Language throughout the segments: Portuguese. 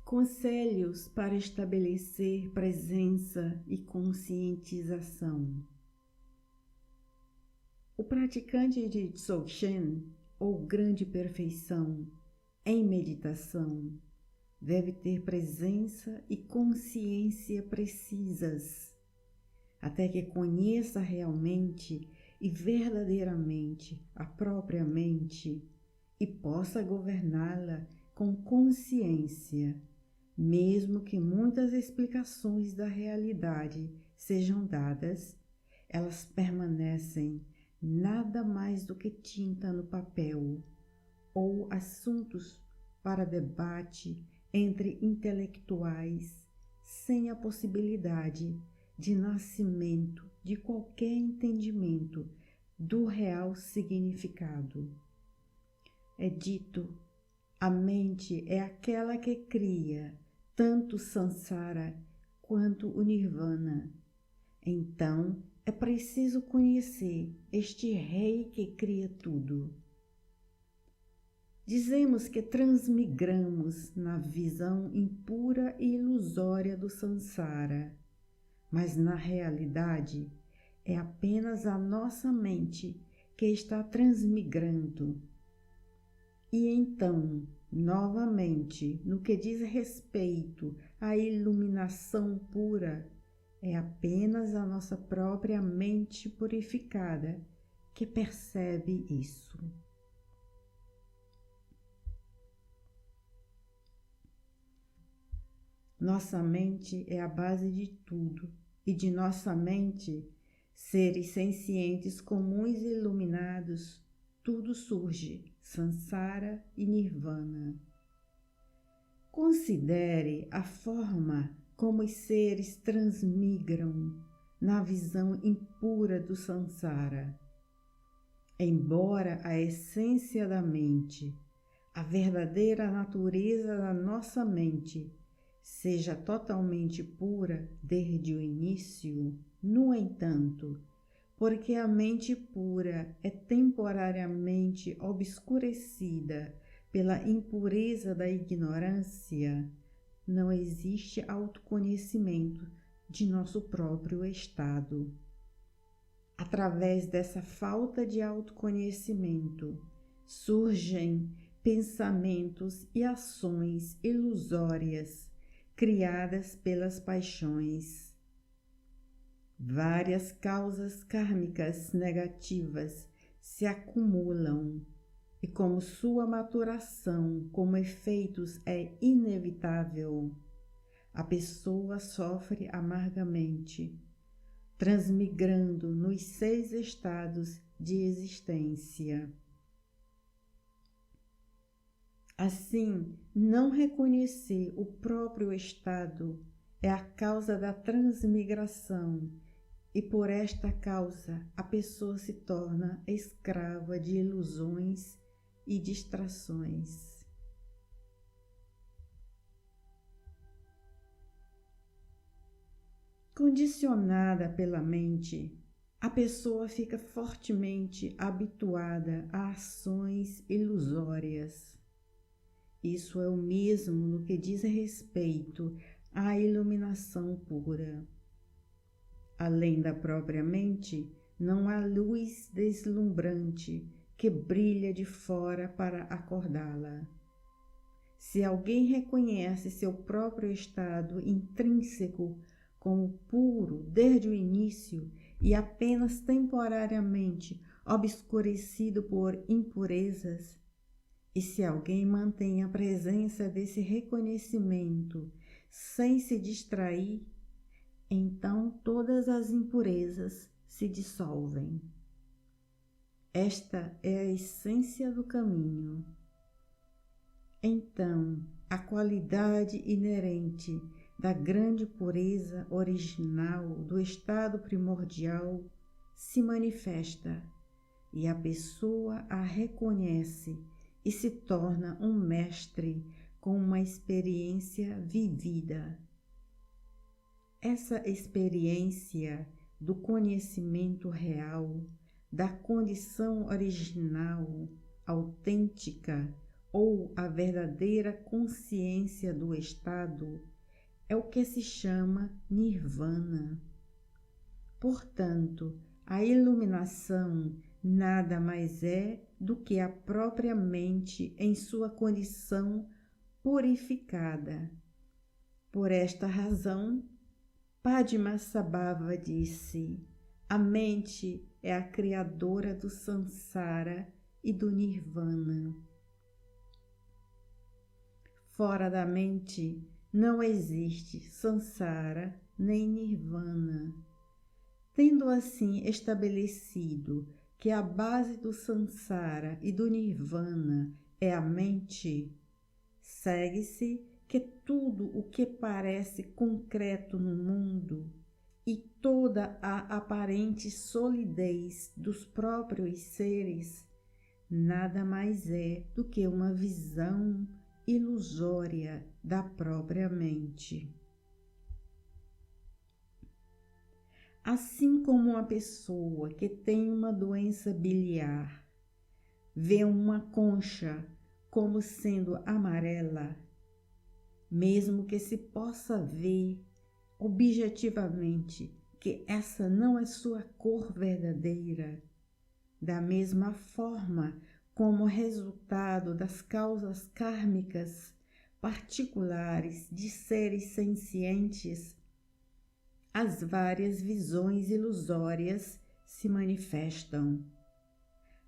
Conselhos para estabelecer presença e conscientização. O praticante de Dzogchen, ou grande perfeição, em meditação, deve ter presença e consciência precisas, até que conheça realmente e verdadeiramente a própria mente e possa governá-la com consciência, mesmo que muitas explicações da realidade sejam dadas, elas permanecem nada mais do que tinta no papel ou assuntos para debate entre intelectuais, sem a possibilidade de nascimento de qualquer entendimento do real significado. É dito, a mente é aquela que cria tanto samsara quanto o nirvana. Então, é preciso conhecer este rei que cria tudo. Dizemos que transmigramos na visão impura e ilusória do samsara, mas na realidade é apenas a nossa mente que está transmigrando. E então, novamente, no que diz respeito à iluminação pura, é apenas a nossa própria mente purificada que percebe isso. Nossa mente é a base de tudo, e de nossa mente, seres sencientes comuns e iluminados, tudo surge, samsara e nirvana. Considere a forma como os seres transmigram na visão impura do samsara. Embora a essência da mente, a verdadeira natureza da nossa mente, seja totalmente pura desde o início, no entanto, porque a mente pura é temporariamente obscurecida pela impureza da ignorância, não existe autoconhecimento de nosso próprio estado. Através dessa falta de autoconhecimento, surgem pensamentos e ações ilusórias criadas pelas paixões. Várias causas kármicas negativas se acumulam e, como sua maturação como efeitos é inevitável, a pessoa sofre amargamente, transmigrando nos 6 estados de existência. Assim, não reconhecer o próprio estado é a causa da transmigração, e por esta causa a pessoa se torna escrava de ilusões e distrações. Condicionada pela mente, a pessoa fica fortemente habituada a ações ilusórias. Isso é o mesmo no que diz respeito à iluminação pura. Além da própria mente, não há luz deslumbrante que brilha de fora para acordá-la. Se alguém reconhece seu próprio estado intrínseco como puro desde o início e apenas temporariamente obscurecido por impurezas, e se alguém mantém a presença desse reconhecimento sem se distrair, então todas as impurezas se dissolvem. Esta é a essência do caminho. Então, a qualidade inerente da grande pureza original do estado primordial se manifesta e a pessoa a reconhece e se torna um mestre com uma experiência vivida. Essa experiência do conhecimento real, da condição original, autêntica, ou a verdadeira consciência do estado, é o que se chama nirvana. Portanto, a iluminação nada mais é do que a própria mente em sua condição purificada. Por esta razão, Padmasambhava disse: a mente é a criadora do samsara e do nirvana. Fora da mente não existe samsara nem nirvana. Tendo assim estabelecido que a base do samsara e do nirvana é a mente, segue-se que tudo o que parece concreto no mundo e toda a aparente solidez dos próprios seres nada mais é do que uma visão ilusória da própria mente. Assim como uma pessoa que tem uma doença biliar vê uma concha como sendo amarela, mesmo que se possa ver objetivamente que essa não é sua cor verdadeira, da mesma forma como resultado das causas kármicas particulares de seres sencientes, as várias visões ilusórias se manifestam.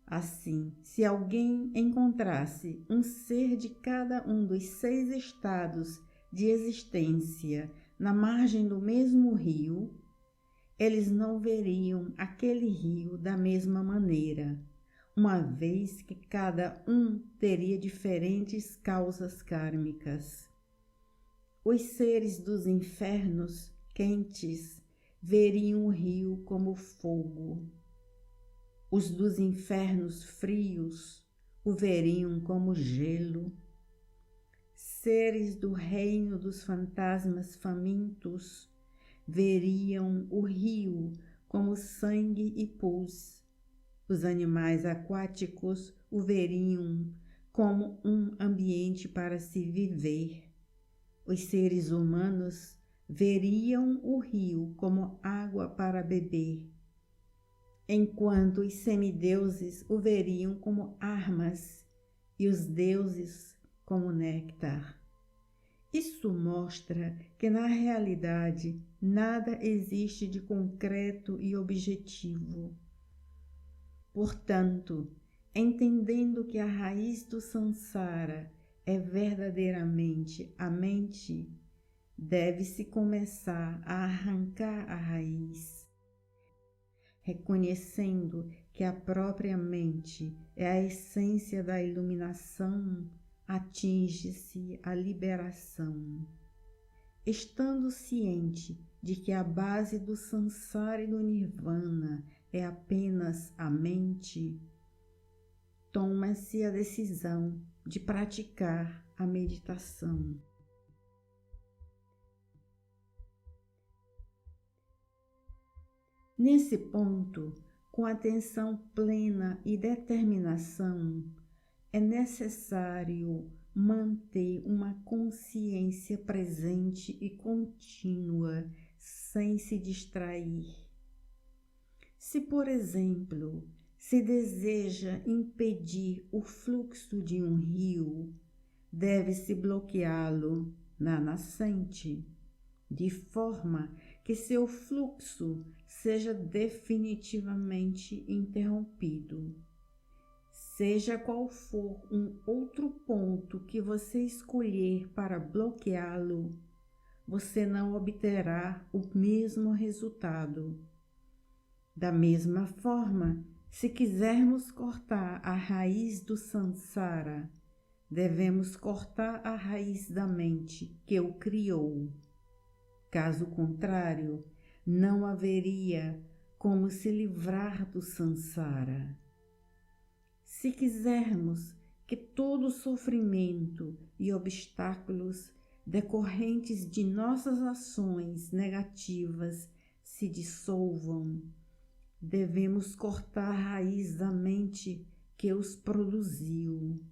Assim, se alguém encontrasse um ser de cada um dos 6 estados de existência na margem do mesmo rio, eles não veriam aquele rio da mesma maneira, uma vez que cada um teria diferentes causas kármicas. Os seres dos infernos quentes veriam o rio como fogo. Os dos infernos frios o veriam como gelo. Seres do reino dos fantasmas famintos veriam o rio como sangue e pus. Os animais aquáticos o veriam como um ambiente para se viver. Os seres humanos veriam o rio como água para beber, enquanto os semideuses o veriam como armas e os deuses como néctar. Isso mostra que na realidade nada existe de concreto e objetivo. Portanto, entendendo que a raiz do samsara é verdadeiramente a mente, deve-se começar a arrancar a raiz, reconhecendo que a própria mente é a essência da iluminação, atinge-se a liberação. Estando ciente de que a base do samsara e do nirvana é apenas a mente, toma-se a decisão de praticar a meditação. Nesse ponto, com atenção plena e determinação, é necessário manter uma consciência presente e contínua, sem se distrair. Se, por exemplo, se deseja impedir o fluxo de um rio, deve-se bloqueá-lo na nascente, de forma que seu fluxo seja definitivamente interrompido. Seja qual for um outro ponto que você escolher para bloqueá-lo, você não obterá o mesmo resultado. Da mesma forma, se quisermos cortar a raiz do samsara, devemos cortar a raiz da mente que o criou. Caso contrário, não haveria como se livrar do samsara. Se quisermos que todo sofrimento e obstáculos decorrentes de nossas ações negativas se dissolvam, devemos cortar a raiz da mente que os produziu.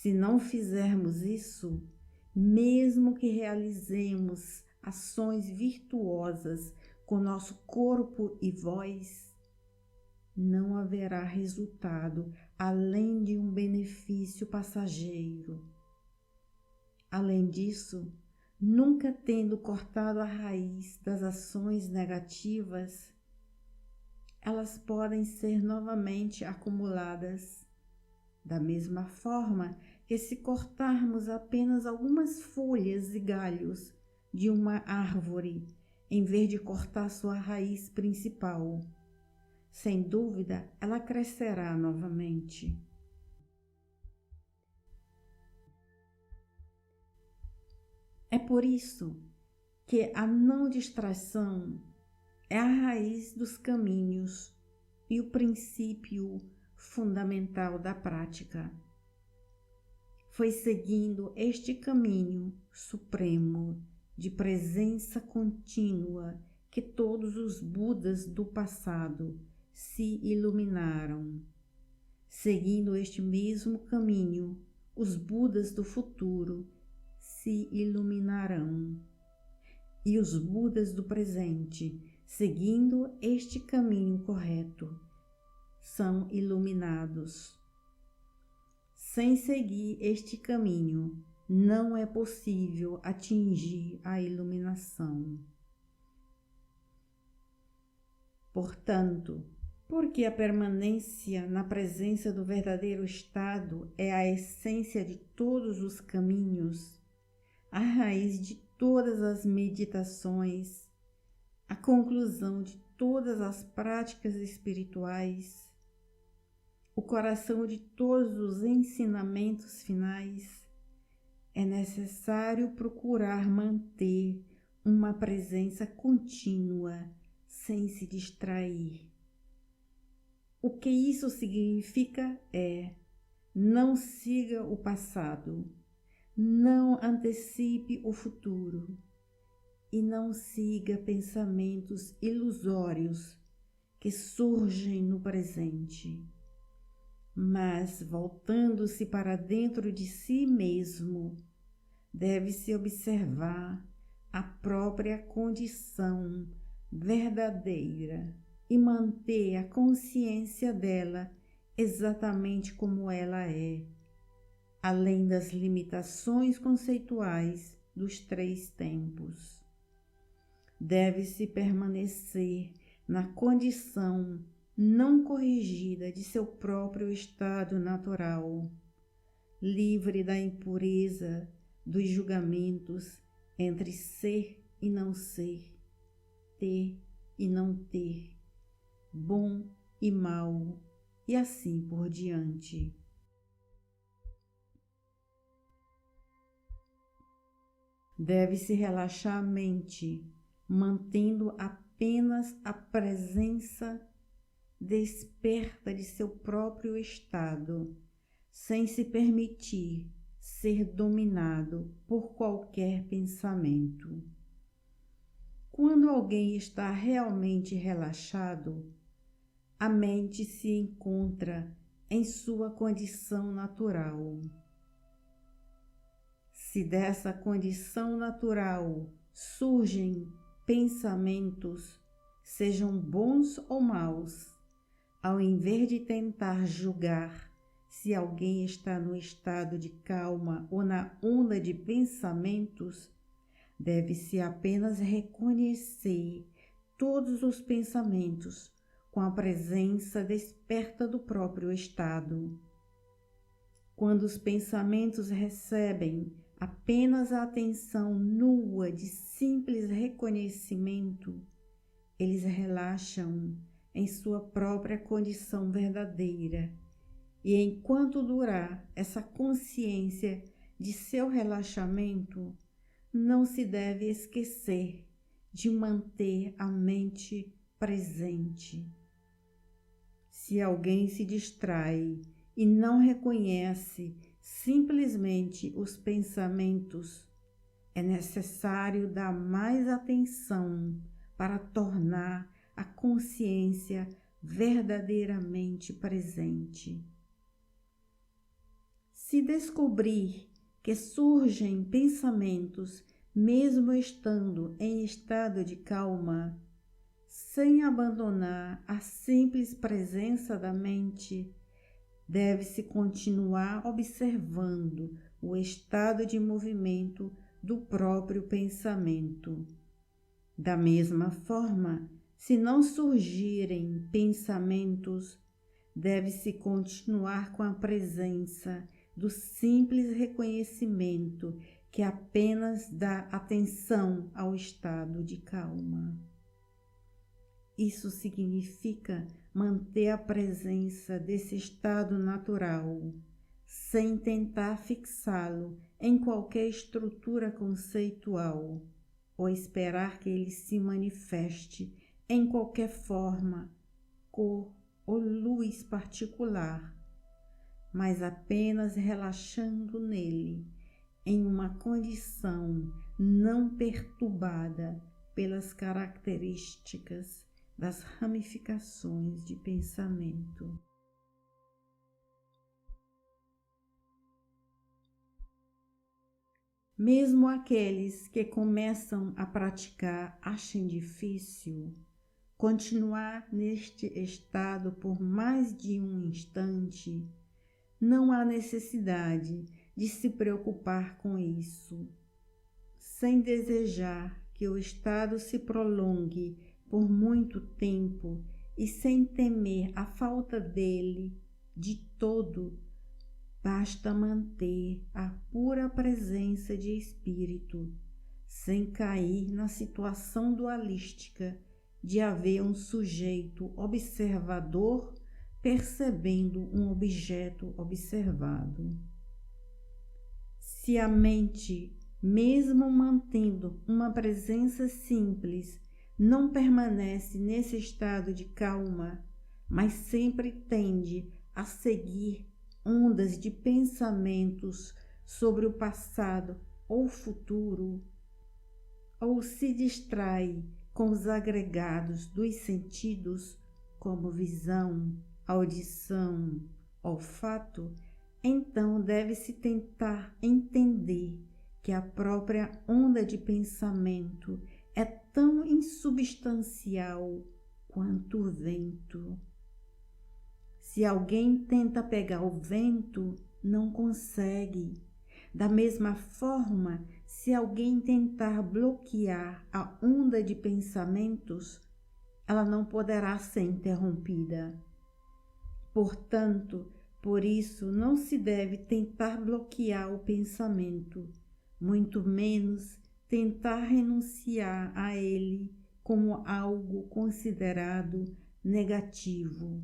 Se não fizermos isso, mesmo que realizemos ações virtuosas com nosso corpo e voz, não haverá resultado além de um benefício passageiro. Além disso, nunca tendo cortado a raiz das ações negativas, elas podem ser novamente acumuladas. Da mesma forma que se cortarmos apenas algumas folhas e galhos de uma árvore, em vez de cortar sua raiz principal, sem dúvida ela crescerá novamente. É por isso que a não distração é a raiz dos caminhos e o princípio fundamental da prática. Foi seguindo este caminho supremo de presença contínua que todos os Budas do passado se iluminaram. Seguindo este mesmo caminho, os Budas do futuro se iluminarão. E os Budas do presente, seguindo este caminho correto, são iluminados. Sem seguir este caminho, não é possível atingir a iluminação. Portanto, porque a permanência na presença do verdadeiro estado é a essência de todos os caminhos, a raiz de todas as meditações, a conclusão de todas as práticas espirituais, o coração de todos os ensinamentos finais, é necessário procurar manter uma presença contínua sem se distrair. O que isso significa é: não siga o passado, não antecipe o futuro e não siga pensamentos ilusórios que surgem no presente. Mas, voltando-se para dentro de si mesmo, deve-se observar a própria condição verdadeira e manter a consciência dela exatamente como ela é, além das limitações conceituais dos 3 tempos. Deve-se permanecer na condição não corrigida de seu próprio estado natural, livre da impureza dos julgamentos entre ser e não ser, ter e não ter, bom e mal, e assim por diante. Deve-se relaxar a mente, mantendo apenas a presença desperta de seu próprio estado, sem se permitir ser dominado por qualquer pensamento. Quando alguém está realmente relaxado, a mente se encontra em sua condição natural. Se dessa condição natural surgem pensamentos, sejam bons ou maus, ao invés de tentar julgar se alguém está no estado de calma ou na onda de pensamentos, deve-se apenas reconhecer todos os pensamentos com a presença desperta do próprio estado. Quando os pensamentos recebem apenas a atenção nua de simples reconhecimento, eles relaxam em sua própria condição verdadeira, e enquanto durar essa consciência de seu relaxamento, não se deve esquecer de manter a mente presente. Se alguém se distrai e não reconhece simplesmente os pensamentos, é necessário dar mais atenção para tornar a consciência verdadeiramente presente. Se descobrir que surgem pensamentos, mesmo estando em estado de calma, sem abandonar a simples presença da mente, deve-se continuar observando o estado de movimento do próprio pensamento. Da mesma forma, se não surgirem pensamentos, deve-se continuar com a presença do simples reconhecimento que apenas dá atenção ao estado de calma. Isso significa manter a presença desse estado natural, sem tentar fixá-lo em qualquer estrutura conceitual, ou esperar que ele se manifeste em qualquer forma, cor ou luz particular, mas apenas relaxando nele, em uma condição não perturbada pelas características das ramificações de pensamento. Mesmo aqueles que começam a praticar achem difícil continuar neste estado por mais de um instante, não há necessidade de se preocupar com isso. Sem desejar que o estado se prolongue por muito tempo e sem temer a falta dele de todo, basta manter a pura presença de espírito, sem cair na situação dualística de haver um sujeito observador percebendo um objeto observado. Se a mente, mesmo mantendo uma presença simples, não permanece nesse estado de calma, mas sempre tende a seguir ondas de pensamentos sobre o passado ou futuro, ou se distrai com os agregados dos sentidos, como visão, audição, olfato, então deve-se tentar entender que a própria onda de pensamento é tão insubstancial quanto o vento. Se alguém tenta pegar o vento, não consegue. Da mesma forma, se alguém tentar bloquear a onda de pensamentos, ela não poderá ser interrompida. Portanto, por isso não se deve tentar bloquear o pensamento, muito menos tentar renunciar a ele como algo considerado negativo.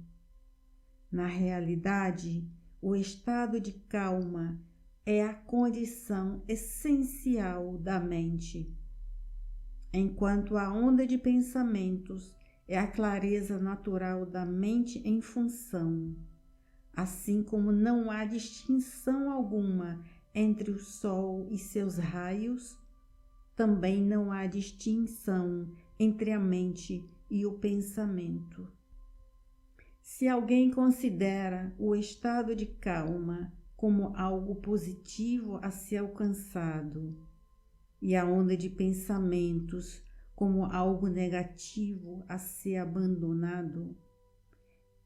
Na realidade, o estado de calma é a condição essencial da mente, enquanto a onda de pensamentos é a clareza natural da mente em função. Assim como não há distinção alguma entre o sol e seus raios, também não há distinção entre a mente e o pensamento. Se alguém considera o estado de calma como algo positivo a ser alcançado e a onda de pensamentos como algo negativo a ser abandonado,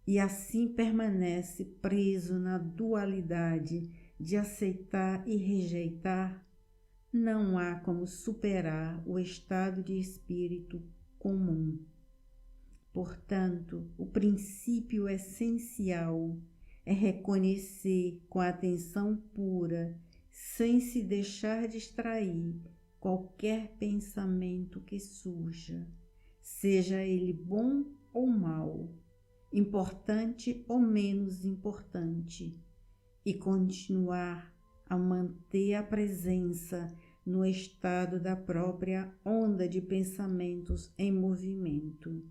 e assim permanece preso na dualidade de aceitar e rejeitar, não há como superar o estado de espírito comum. Portanto, o princípio essencial é reconhecer com atenção pura, sem se deixar distrair, qualquer pensamento que surja, seja ele bom ou mau, importante ou menos importante, e continuar a manter a presença no estado da própria onda de pensamentos em movimento.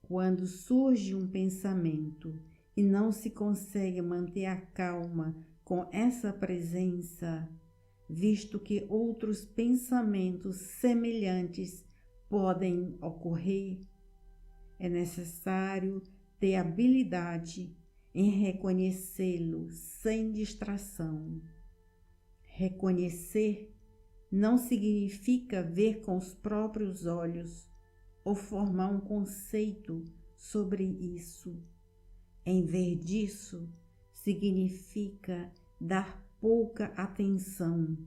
Quando surge um pensamento e não se consegue manter a calma com essa presença, visto que outros pensamentos semelhantes podem ocorrer, é necessário ter habilidade em reconhecê-lo sem distração. Reconhecer não significa ver com os próprios olhos ou formar um conceito sobre isso. Em vez disso, significa dar pouca atenção,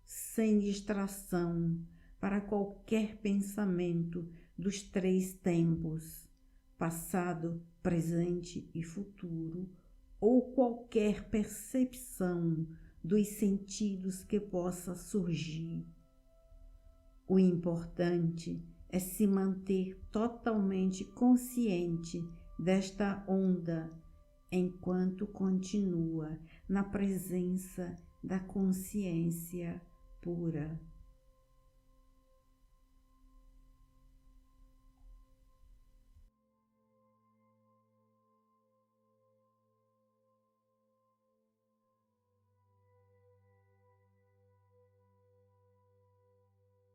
sem distração, para qualquer pensamento dos 3 tempos, passado, presente e futuro, ou qualquer percepção dos sentidos que possa surgir. O importante é se manter totalmente consciente desta onda enquanto continua na presença da consciência pura.